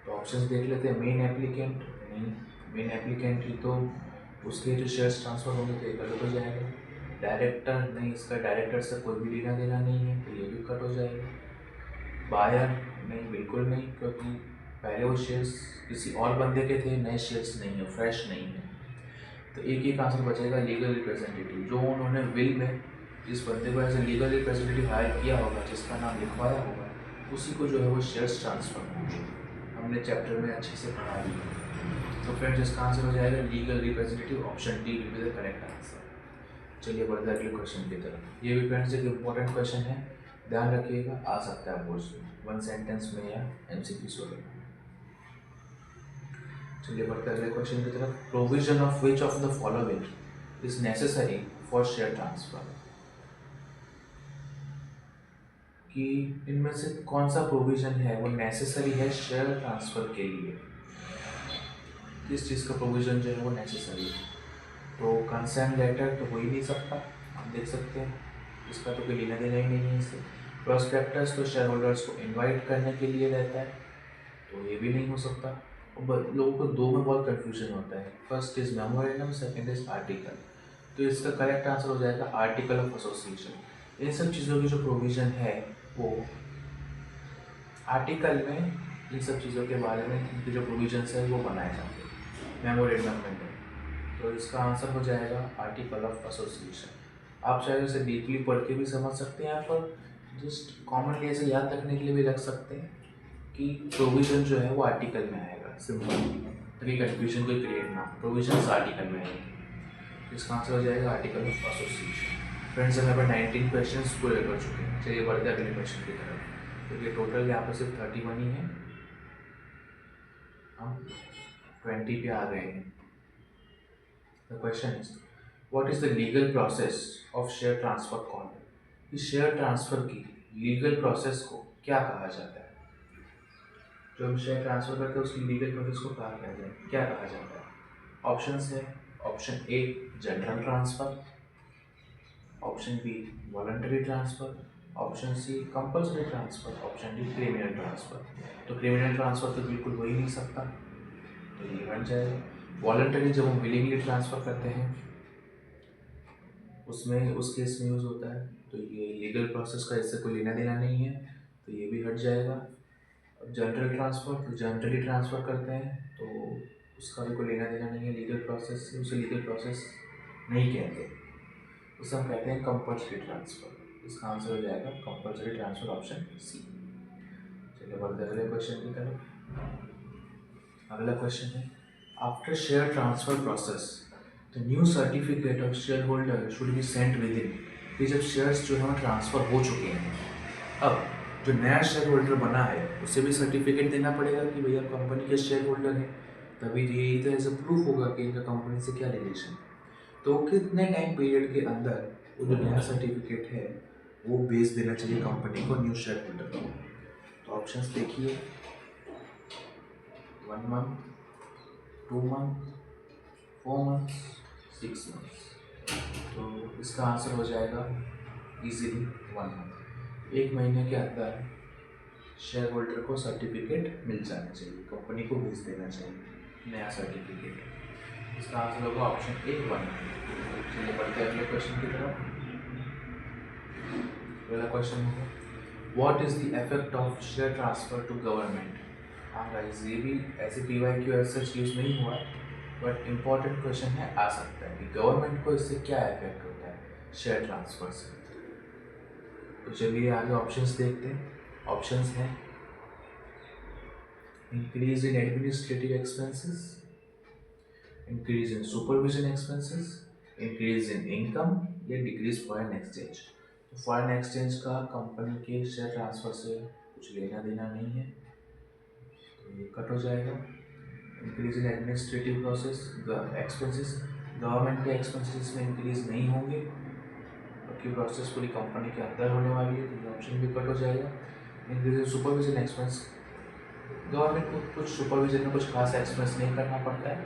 तो ऑप्शंस देख लेते हैं। मेन एप्लीकेंट नहीं, मेन एप्लीकेंट ही तो उसके जो शेयर्स ट्रांसफ़र होंगे तो ये गलत हो जाएगा। डायरेक्टर नहीं, इसका डायरेक्टर से कोई भी लेना देना नहीं है, तो ये भी कट हो जाएगा। बायर नहीं, बिल्कुल नहीं, क्योंकि पहले वो शेयर्स किसी और बंदे के थे, नए शेयर्स नहीं है, फ्रेश नहीं है। तो एक आंसर बचेगा लीगल रिप्रेजेंटेटिव, जो उन्होंने विल में जिस बंदे को as a legal representative hire किया होगा, जिसका नाम लिखवाया होगा, उसी को जो है वो शेयर्स ट्रांसफर होंगे। हमने चैप्टर में अच्छे से पढ़ा भी है। तो फ्रेंड्स इसका आंसर हो जाएगा legal representative, option D will be the correct answer. चलिए बढ़ते अगले क्वेश्चन की तरफ। ये भी फ्रेंड्स एक इम्पोर्टेंट क्वेश्चन है, ध्यान रखिएगा, आ सकता है बोर्ड्स में, वन सेंटेंस में या MCQ वगैरह। चलिए बढ़ते अगले क्वेश्चन की तरफ। Provision of which of the following is necessary for share transfer, कि इनमें से कौन सा प्रोविजन है वो नेसेसरी है शेयर ट्रांसफर के लिए। किस चीज़ का प्रोविजन जो है वो नेसेसरी है। तो कंसेंट लेटर तो हो ही नहीं सकता, हम देख सकते हैं, इसका तो कोई लेना देना ही नहीं है इससे। प्रोस्पेक्टस तो शेयर होल्डर्स को इनवाइट करने के लिए रहता है, तो ये भी नहीं हो सकता। और लोगों को दो में बहुत कन्फ्यूजन होता है, first is memorandum, second is article. तो इसका करेक्ट आंसर हो जाएगा आर्टिकल ऑफ एसोसिएशन। इन सब चीज़ों की जो प्रोविज़न है वो आर्टिकल में, इन सब चीज़ों के बारे में इनके जो प्रोविजंस है वो बनाए जाते हैं मेमोरेंडम में। तो इसका आंसर हो जाएगा आर्टिकल ऑफ एसोसिएशन। आप चाहे उसे डीपली पढ़ के भी समझ सकते हैं, आप जस्ट कॉमनली ऐसे याद रखने के लिए भी रख सकते हैं कि प्रोविज़न जो है वो आर्टिकल में आएगा, सिंपल, ताकि कन्फ्यूजन कोई क्रिएट ना हो। प्रोविजंस आर्टिकल में आएंगे, इसका आंसर हो जाएगा आर्टिकल ऑफ एसोसिएशन। फ्रेंड्स यहाँ पर 19 क्वेश्चन पूरे कर चुके हैं। चलिए बढ़ते हैं अगले क्वेश्चन की तरफ। तो ये टोटल यहाँ पर सिर्फ 31 ही है, हम 20 पे आ गए हैं। The question is what is the legal process of share transfer called. इस शेयर ट्रांसफर की लीगल प्रोसेस को क्या कहा जाता है। जो हम शेयर ट्रांसफर करते हैं उसकी लीगल प्रोसेस को क्या कहा जाता है। ऑप्शंस है। Option A general transfer, option B voluntary transfer, option C compulsory transfer, option D criminal transfer. तो क्रिमिनल ट्रांसफर तो बिल्कुल हो ही नहीं सकता, तो ये बन जाएगा। वॉलंटरी जब हम विलिंगली ट्रांसफर करते हैं उसमें उस केस में यूज़ होता है, तो ये लीगल प्रोसेस का इससे कोई लेना देना नहीं है, तो ये भी हट जाएगा। जनरल ट्रांसफ़र, तो जनरली ट्रांसफ़र करते हैं तो उसका भी कोई लेना देना नहीं है लीगल प्रोसेस से, उसे लीगल प्रोसेस नहीं कहते, उसे हम कहते हैं कंपल्सरी ट्रांसफ़र। इसका आंसर हो जाएगा कंपल्सरी ट्रांसफर ऑप्शन सी। चलिए बढ़ते अगले क्वेश्चन की तरफ। अगला क्वेश्चन है after share transfer process the new certificate of share holder should be sent with in. कि जब शेयर्स जो है ट्रांसफर हो चुके हैं, अब जो नया शेयर होल्डर बना है उसे भी सर्टिफिकेट देना पड़ेगा कि भैया कंपनी के शेयर होल्डर है, तभी यही तो ऐसा प्रूफ होगा कि इनका कंपनी से क्या रिलेशन। तो कितने टाइम पीरियड के अंदर वो जो नया सर्टिफिकेट है वो भेज देना चाहिए कंपनी को न्यू शेयर होल्डर को। तो ऑप्शंस देखिए 1 मंथ, 2 मंथ, 4 मंथ, 6 मंथ। तो इसका आंसर हो जाएगा इजीली 1 मंथ। 1 महीने के अंदर शेयर होल्डर को सर्टिफिकेट मिल जाना चाहिए, कंपनी को भेज देना चाहिए नया सर्टिफिकेट। इसका आंसर होगा ऑप्शन ए 1 मंथ। चलिए बढ़ते हैं अगले क्वेश्चन की तरफ। अगला क्वेश्चन होगा what is the effect of share transfer to government. हाँ गाइस, ये भी ऐसे PYQ ऐसा यूज नहीं हुआ, बट इम्पॉर्टेंट क्वेश्चन है, आ सकता है कि गवर्नमेंट को इससे क्या इफेक्ट होता है शेयर ट्रांसफर से। तो चलिए आगे ऑप्शंस देखते हैं। ऑप्शंस हैं increase in administrative expenses, increase in supervision expenses, increase in income या डिक्रीज फॉरेन एक्सचेंज। तो फॉरेन एक्सचेंज का कंपनी के शेयर ट्रांसफर से कुछ लेना देना नहीं है, तो ये कट हो जाएगा। इंक्रीज इन एडमिनिस्ट्रेटिव प्रोसेस एक्सपेंसेस, गवर्नमेंट के एक्सपेंसेस में इंक्रीज नहीं होंगे, क्योंकि प्रोसेस पूरी कंपनी के अंदर होने वाली है, तो ये ऑप्शन भी कट हो जाएगा। इंक्रीज इन सुपरविजन एक्सपेंस, गवर्नमेंट को कुछ सुपरविजन में कुछ खास एक्सपेंस नहीं करना पड़ता है,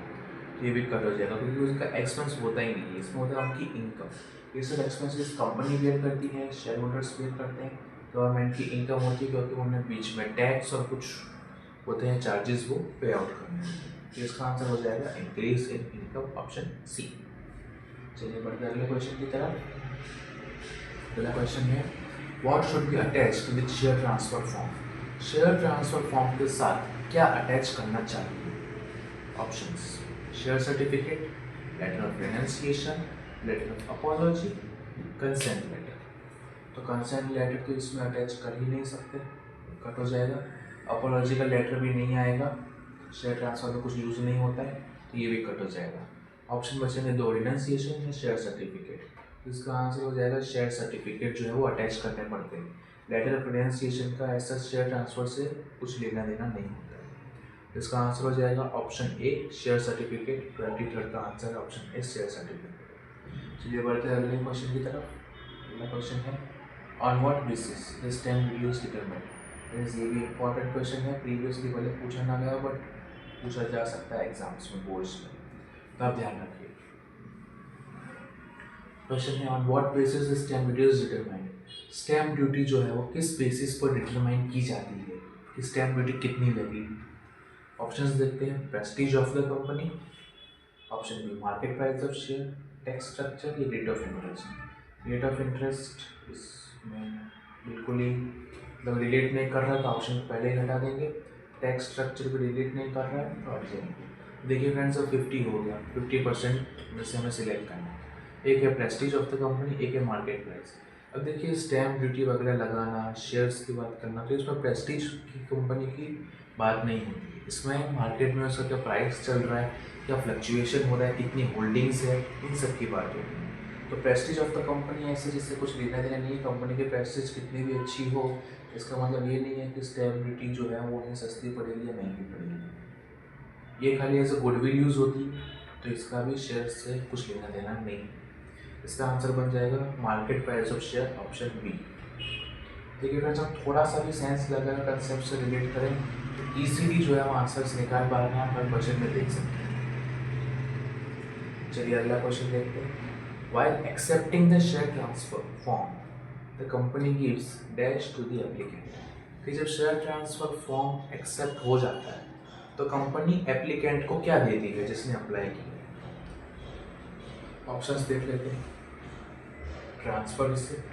तो ये भी कट हो जाएगा क्योंकि उसका एक्सपेंस होता ही नहीं है, इसमें होता है उनकी इनकम। ये सब एक्सपेंसेस कंपनी बेयर करती है, शेयर होल्डर्स बेयर करते हैं, गवर्नमेंट की इनकम होती है क्योंकि उन्हें बीच में टैक्स और कुछ होते हैं चार्जेस वो पे आउट करने होते हैं। तो इसका आंसर हो जाएगा increase in income option C. चलिए बढ़ते अगले क्वेश्चन की तरफ। अगला क्वेश्चन है what should be attached with share transfer form. Share transfer form के साथ क्या अटैच करना चाहिए। Options share certificate, letter of renunciation, letter of apology, consent letter. तो कंसेंट लेटर तो इसमें अटैच कर ही नहीं सकते, कट हो जाएगा। अपॉलॉजी का लेटर भी नहीं आएगा, शेयर ट्रांसफर में कुछ यूज़ नहीं होता है, तो ये भी कट हो जाएगा। ऑप्शन बचेंगे 2, रिनंसिएशन या शेयर सर्टिफिकेट। इसका आंसर हो जाएगा शेयर सर्टिफिकेट जो है वो अटैच करने पड़ते हैं। लेटर ऑफ रिनंसिएशन का ऐसा शेयर ट्रांसफर से कुछ लेना देना नहीं होता है। इसका आंसर हो जाएगा option A share certificate. 23rd का answer option A share certificate. चलिए बढ़ते हैं अगले क्वेश्चन की तरफ। अगला क्वेश्चन है on what basis the stamp duty is determined. ये भी इंपॉर्टेंट क्वेश्चन है, प्रीवियसली भले पूछा ना गया बट पूछा जा सकता है एग्जाम्स में, बोर्ड्स में, तो आप ध्यान रखिए। क्वेश्चन है on what basis the stamp duty is determined. Stamp duty जो है वो किस बेसिस पर डिटरमाइन की जाती है कि स्टैम्प ड्यूटी कितनी लगेगी। ऑप्शंस देखते हैं prestige of the company, option B market price of share, tax structure या rate of interest. Rate of interest इसमें बिल्कुल ही मतलब रिलेट नहीं कर रहा तो ऑप्शन पहले ही हटा देंगे। टैक्स स्ट्रक्चर भी रिलेट नहीं कर रहा है तो हट जाएंगे। देखिए फ्रेंड्स, अब 50 हो गया, 50% में से हमें सिलेक्ट करना है। एक है प्रेस्टीज ऑफ द कंपनी, एक है मार्केट प्राइस। अब देखिए स्टैम्प ड्यूटी वगैरह लगाना, शेयर्स की बात करना, तो इसमें प्रेस्टीज की कंपनी की बात नहीं होती। इसमें मार्केट में उसका क्या प्राइस चल रहा है, क्या फ्लक्चुएशन हो रहा है, कितनी होल्डिंग्स है, इन सब की बात होती है। तो प्रेस्टीज ऑफ द कंपनी ऐसे जिससे कुछ लेना देना नहीं है, कंपनी की प्रेस्टीज कितनी भी अच्छी हो, इसका मतलब ये नहीं है कि स्टैम्प ड्यूटी जो है वो उन्हें सस्ती पड़ेगी या महंगी पड़ेगी। ये खाली एज ए गुडविल यूज़ होती, तो इसका भी शेयर से कुछ लेना देना नहीं। इसका आंसर बन जाएगा market price of share option B. देखिए फ्रेंड्स, हम थोड़ा सा भी सेंस लगाकर कंसेप्ट से रिलेट करें तो ईजीली जो है हम आंसर्स निकाल पा रहे हैं, आप हर क्वेश्चन में देख सकते हैं। चलिए अगला क्वेश्चन देखते हैं। While accepting the share transfer form, the company gives dash to the applicant। कि जब शेयर ट्रांसफर फॉर्म एक्सेप्ट हो जाता है तो कंपनी एप्लीकेंट को क्या देती है जिसने अप्लाई किया। ऑप्शंस देख लेते हैं। Transfer receipt,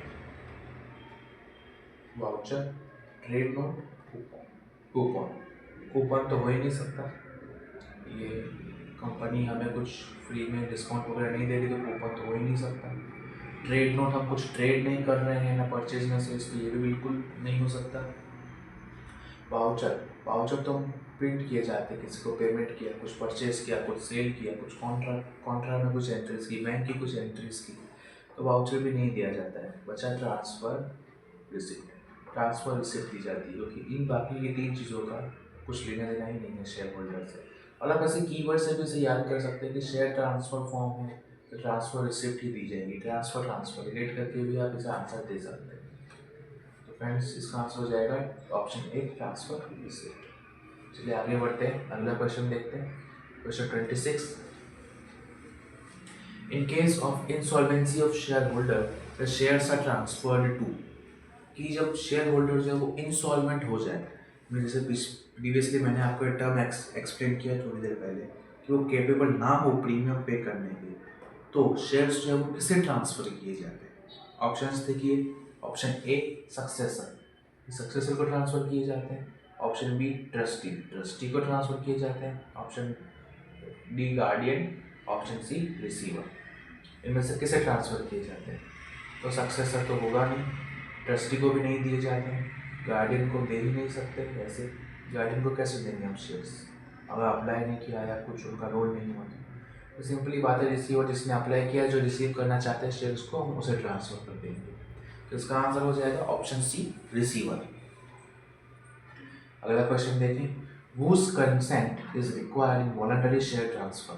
voucher, trade note, coupon. Coupon coupon तो हो ही नहीं सकता, ये कंपनी हमें कुछ फ्री में डिस्काउंट वगैरह नहीं दे रही, तो कूपन तो हो ही नहीं सकता। ट्रेड नोट हम कुछ ट्रेड नहीं कर रहे हैं ना परचेज में से, इसलिए ये भी बिल्कुल नहीं हो सकता। वाउचर, वाउचर तो हम प्रिंट किए जाते हैं, किसी को पेमेंट किया, कुछ परचेज किया, कुछ सेल किया, कुछ कॉन्ट्रैक्ट में कुछ एंट्रीज की, बैंक की कुछ एंट्रीज की, तो वाउचर भी नहीं दिया जाता है। बचा ट्रांसफ़र रिसिप्ट। ट्रांसफ़र रिसिप्ट दी जाती है, क्योंकि इन बाकी ये 3 चीज़ों का कुछ लेना देना ही नहीं है शेयर होल्डर से। और आप ऐसे कीवर्ड से भी इसे याद कर सकते हैं कि शेयर ट्रांसफ़र फॉर्म है तो ट्रांसफ़र रिसिप्ट ही दी जाएगी। ट्रांसफ़र रिलेट करके भी आप इसे आंसर दे सकते हैं। तो फ्रेंड्स, इसका आंसर हो जाएगा ऑप्शन ए, ट्रांसफ़र रिसिप्ट। चलिए आगे बढ़ते हैं, अगला क्वेश्चन देखते हैं। Question 26, in case of insolvency of share holder the shares are transferred to. कि जब शेयर होल्डर जो है वो इंसॉल्वेंट हो जाए, जैसे प्रीवियसली मैंने आपको एक टर्म एक्सप्लेन किया थोड़ी देर पहले कि वो कैपेबल ना हो प्रीमियम पे करने के, तो शेयर्स जो है वो किसे ट्रांसफर किए जाते हैं। ऑप्शंस देखिए, ऑप्शन ए सक्सेसर, सक्सेसर को ट्रांसफर किए जाते हैं। ऑप्शन बी ट्रस्टी, ट्रस्टी को ट्रांसफर किए जाते हैं। Option D guardian, option C receiver. इनमें से किसे ट्रांसफर किए जाते हैं? तो सक्सेसर तो होगा नहीं, ट्रस्टी को भी नहीं दिए जाते हैं, गार्डियन को दे ही नहीं सकते। वैसे गार्डियन को कैसे देंगे हम शेयर्स, अगर अप्लाई नहीं किया या कुछ उनका रोल नहीं होता। तो सिंपली बात है, रिसीवर जिसने अप्लाई किया, जो रिसीव करना चाहते हैं शेयर्स को, हम उसे ट्रांसफर कर देंगे। तो इसका आंसर हो जाएगा ऑप्शन सी, रिसीवर। अगला क्वेश्चन देखें, whose consent is required in voluntary share transfer।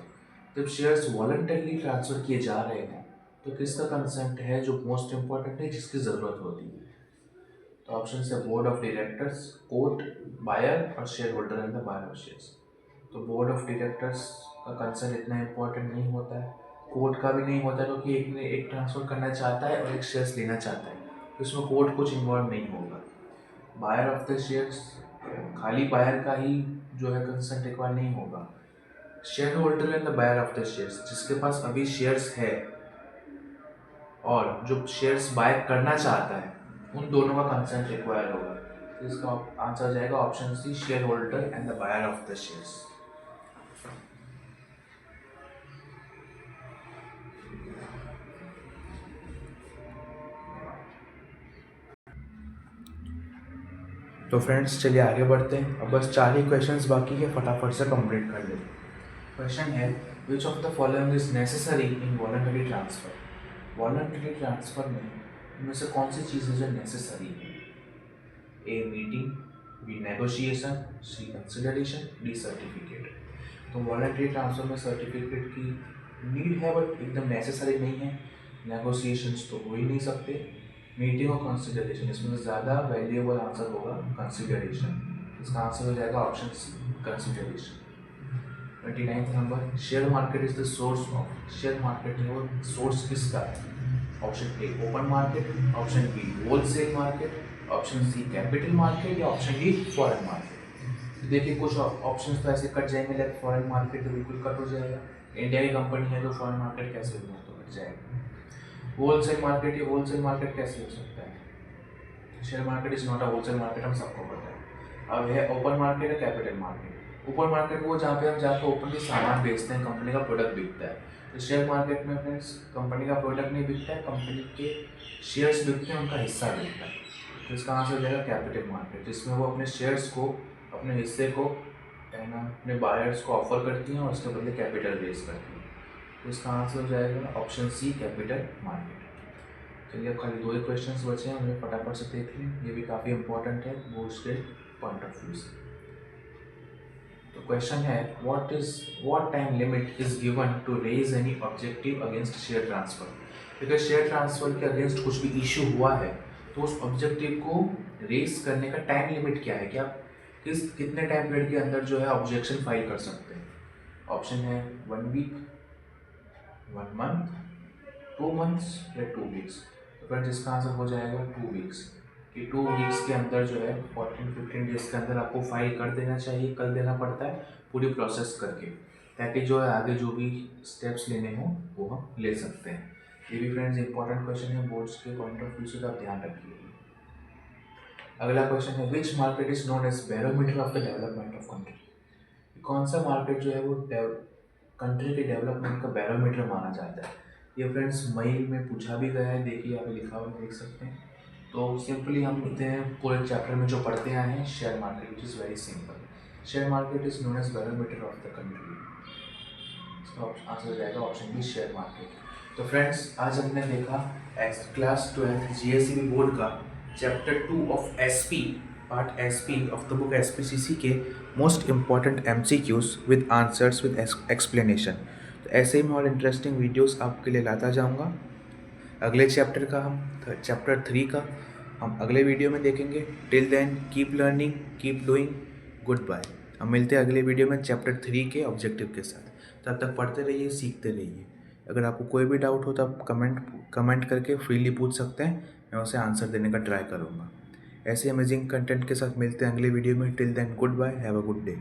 जब शेयर्स वॉलंटरली ट्रांसफर किए जा रहे हैं तो किसका कंसेंट है जो मोस्ट इंपॉर्टेंट है, जिसकी ज़रूरत होती है। तो ऑप्शन है board of directors, court, buyer और share holder and the buyer of shares. तो बोर्ड ऑफ डायरेक्टर्स का कंसेंट इतना इंपॉर्टेंट नहीं होता है, कोर्ट का भी नहीं होता, क्योंकि एक ने एक ट्रांसफ़र करना चाहता है और एक शेयर्स लेना चाहता है, तो इसमें कोर्ट कुछ इन्वॉल्व नहीं होगा। बायर ऑफ द शेयर्स, खाली बायर का ही जो है कंसेंट रिक्वायर नहीं होगा। Share holder and the buyer of the shares, जिसके पास अभी शेयर्स है और जो शेयर्स बाय करना चाहता है, उन दोनों का कंसेंट रिक्वायर होगा। तो इसका आंसर हो जाएगा option C, share holder and the buyer of the shares. तो फ्रेंड्स चलिए आगे बढ़ते हैं। अब बस 4 ही क्वेश्चंस बाकी है, फटाफट से कंप्लीट कर लेते हैं। क्वेश्चन है, which of the following is necessary in voluntary transfer. Voluntary transfer में इनमें से कौन सी चीज़ है जो नेसेसरी है। A meeting, B negotiation, C consideration, D certificate. तो वॉलंटरी ट्रांसफर में सर्टिफिकेट की नीड है बट एकदम नेसेसरी नहीं है। नेगोशिएशंस तो हो ही नहीं सकते। मीटिंग और कंसिडरेशन, इसमें से ज़्यादा वैल्यूएबल आंसर होगा कंसिडरेशन। इसका आंसर हो जाएगा ऑप्शन सी, कंसिडरेशन। 29th नंबर, share market is the source of. Share market है वो सोर्स किसका है। Option A open market, option B wholesale market, option C capital market या ऑप्शन डी फॉरेन मार्केट। देखिए कुछ ऑप्शंस तो ऐसे कट जाएंगे, लाइक फॉरेन मार्केट तो बिल्कुल कट हो जाएगा, इंडिया की कंपनी है तो फॉरेन मार्केट कैसे होगा, तो कट जाएगा। होलसेल मार्केट, ये होलसेल मार्केट कैसे हो सकता है, share market is not a wholesale market, हम सबको पता है। अब है ओपन मार्केट है कैपिटल मार्केट। ओपन मार्केट वो जहाँ पे हम जाकर ओपनली सामान बेचते हैं, कंपनी का प्रोडक्ट बिकता है। तो शेयर मार्केट में फ्रेंड्स कंपनी का प्रोडक्ट नहीं बिकता है, कंपनी के शेयर्स बिकते हैं, उनका हिस्सा बिकता है। तो इसका आंसर हो जाएगा कैपिटल मार्केट, जिसमें वो अपने शेयर्स को, अपने हिस्से को है ना, अपने बायर्स को ऑफर करती हैं और उसके बदले कैपिटल रेज करती हैं। तो इसका आंसर हो जाएगा ऑप्शन सी, कैपिटल मार्केट। चलिए अब खाली 2 ही क्वेश्चन बचे हैं, उन्हें फटाफट से देख लें, ये भी काफ़ी इंपॉर्टेंट है बोर्ड्स के पॉइंट ऑफ व्यू से। तो क्वेश्चन है, what time limit is given to raise any objective against share transfer. अगर शेयर ट्रांसफर के अगेंस्ट कुछ भी इशू हुआ है तो उस ऑब्जेक्टिव को रेज करने का टाइम लिमिट क्या है, कि आप कितने टाइम पीरियड के अंदर जो है ऑब्जेक्शन फाइल कर सकते हैं। ऑप्शन है 1 वीक, 1 मंथ, 2 मंथ्स या 2 वीक्स। तो फ्रेंड्स इसका आंसर हो जाएगा 2 वीक्स, कि 2 वीक्स के अंदर जो है 14-15 डेज के अंदर आपको फाइल कर देना चाहिए, कर देना पड़ता है पूरी प्रोसेस करके, ताकि जो है आगे जो भी स्टेप्स लेने हों वो हम ले सकते हैं। ये भी फ्रेंड्स इंपॉर्टेंट क्वेश्चन है बोर्ड्स के पॉइंट ऑफ व्यू से, तो आप ध्यान रखिए। अगला क्वेश्चन है, which market is known as barometer of the development of country. कौन सा मार्केट जो है वो कंट्री के डेवलपमेंट का बैरोमीटर माना जाता है। ये फ्रेंड्स मई में पूछा भी गया है, देखिए यहाँ पे लिखा हुआ देख सकते हैं। तो सिंपली हम लिखते हैं पूरे चैप्टर में जो पढ़ते आए हैं share market, which is very simple. Share market is known as barometer of the country. इसका आंसर हो जाएगा ऑप्शन बी, शेयर मार्केट। तो फ्रेंड्स आज हमने देखा क्लास 12 जीएससीबी बोर्ड का chapter 2 of SP, part SP of the book SPCC के most important MCQs with answers with explanation. तो ऐसे ही मैं और इंटरेस्टिंग वीडियोस आपके लिए लाता जाऊंगा। अगले चैप्टर का हम चैप्टर 3 का हम अगले वीडियो में देखेंगे। Till then keep learning, keep doing, good bye. हम मिलते हैं अगले वीडियो में चैप्टर 3 के ऑब्जेक्टिव के साथ। तब तक पढ़ते रहिए, सीखते रहिए। अगर आपको कोई भी डाउट हो तो आप कमेंट करके फ्रीली पूछ सकते हैं, मैं उसे आंसर देने का ट्राई करूँगा। ऐसे अमेजिंग कंटेंट के साथ मिलते हैं अगले वीडियो में। Till then good bye, have a good day.